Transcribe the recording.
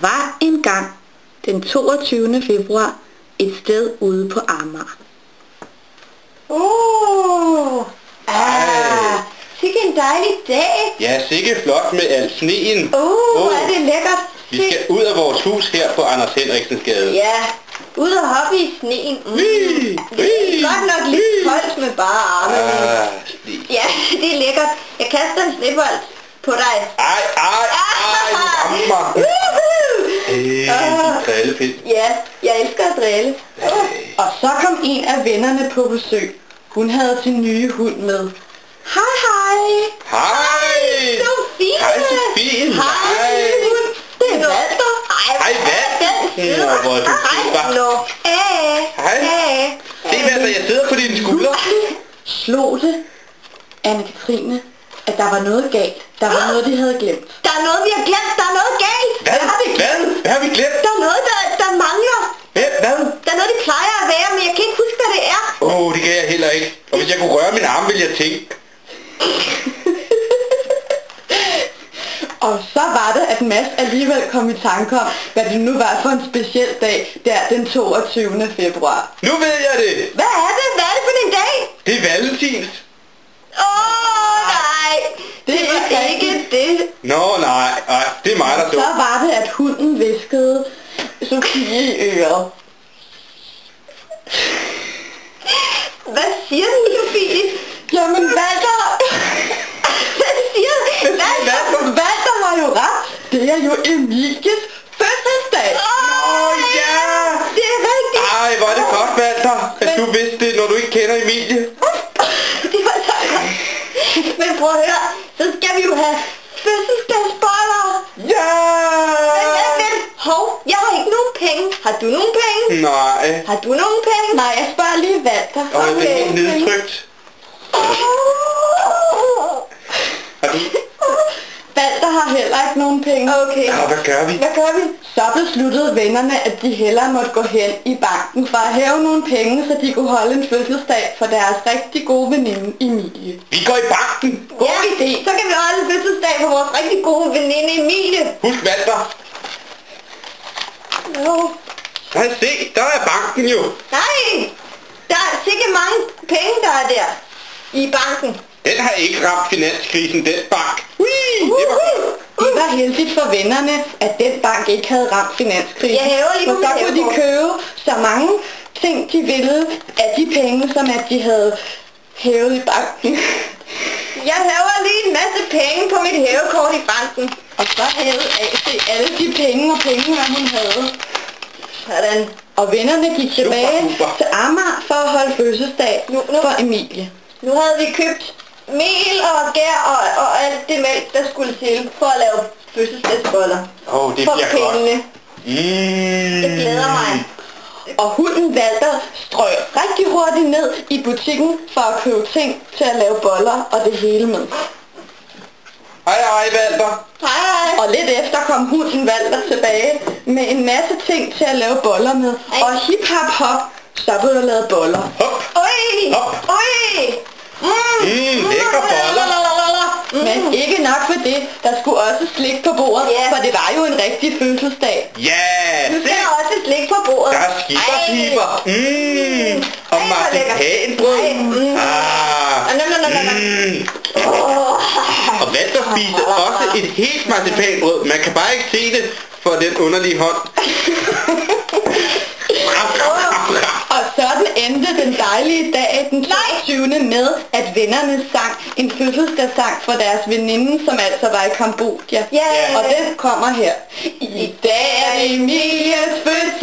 var engang den 22. februar et sted ude på Amager. Sikke en dejlig dag. Ja, sikke flot med al sneen. Hvor er det lækkert. Vi skal ud af vores hus her på Anders Henriksens Gade. Ja, ud og hoppe i sneen. Det er godt nok lidt koldt med bare arme. Ja, det er lækkert. Jeg kaster en snebold på dig. Ej, du rammer mig. Din drillepind. Ja, jeg elsker at drille. Og så kom en af vennerne på besøg. Hun havde sin nye hund med. Hej, hej. Hej. Sofie. Hej, Sofie. Hej. Det er Walter. Hej, Walter. Hvor er du super. Hej. Se, Walter, jeg sidder på dine skuldre. Slog det Anne-Katrine, at der var noget galt. Der var noget, de havde glemt. Der er noget, vi har glemt. Der er noget galt. Hvad har vi glemt? Der er noget, der mangler. Hvad? Der er noget, det plejer at være, men jeg kan ikke huske, hvad det er. Det kan jeg heller ikke. Og hvis jeg kunne røre min arm, ville jeg tænke. Og så var det, at Mads alligevel kom i tanke om, hvad det nu var for en speciel dag, der den 22. februar. Nu ved jeg det. Hvad er det? Hvad er det for en dag? Det er Valentins. Nej. Det er ikke det. Nej. Det er mig, der Så var det, at hunden viskede Sofie i øret. Hvad siger den, Sofie? Jamen, Walter! Hvad siger den? Walter var jo ret. Det er jo Emilies fødselsdag. Ja! Det er rigtigt. Ej, hvor er det godt, Walter, at du vidste det, når du ikke kender Emilie. Det var så godt. Men prøv at høre, så skal vi jo have fødselsdagsboller. Ja! Men, hov, jeg har ikke nogen penge. Har du nogen penge? Nej. Har du nogen penge? Nej, jeg spørger lige Walter. Det er helt nedtrykt. Har du? Walter har heller ikke nogen penge. Okay. Hvad gør vi? Så besluttede vennerne, at de hellere måtte gå hen i banken for at hæve nogle penge, så de kunne holde en fødselsdag for deres rigtig gode veninde Emilie. Vi går i banken. God idé. Så kan vi holde en fødselsdag for vores rigtig gode veninde Emilie. Husk, Walter. Nej, se, der er banken jo. Nej, der er sikkert mange penge, der er der i banken. Den har ikke ramt finanskrisen, den bank. Det var heldigt for vennerne, at den bank ikke havde ramt finanskrisen. Jeg hæver lige på så kunne de købe så mange ting, de ville, af de penge, som at de havde hævet i banken. Jeg hæver lige en masse penge på mit hævekort i banken. Og så hævede AC alle de penge, hvad hun havde. Sådan. Og vennerne gik tilbage til Amager for at holde fødselsdag for Emilie. Nu havde vi købt mel og gær og alt det mælk, der skulle til for at lave fødselsdagsboller. Det bliver for pengene. godt. Det glæder mig. Og hunden Walter strøg rigtig hurtigt ned i butikken for at købe ting til at lave boller og det hele med. Hej, Walter. Hej. Og lidt efter kom hunden Walter tilbage med en masse ting til at lave boller med. Og hip hop hop, så blev der lavet boller. Hop. Lækre boller. Men ikke nok for det, der skulle også slik på bordet, for det var jo en rigtig fødselsdag. Ja, Nu skal der også slik på bordet. der er skipperpiber. Og marcipanbrød. Og Walter spiste også et helt marcipanbrød. Man kan bare ikke se det for den underlige hånd. Og sådan endte den dejlige dag den 22. med, at vennerne sang en fødselsdagssang for deres veninde, som altså var i Kambodja. Og den kommer her. I dag er det Emilies fødselsdag.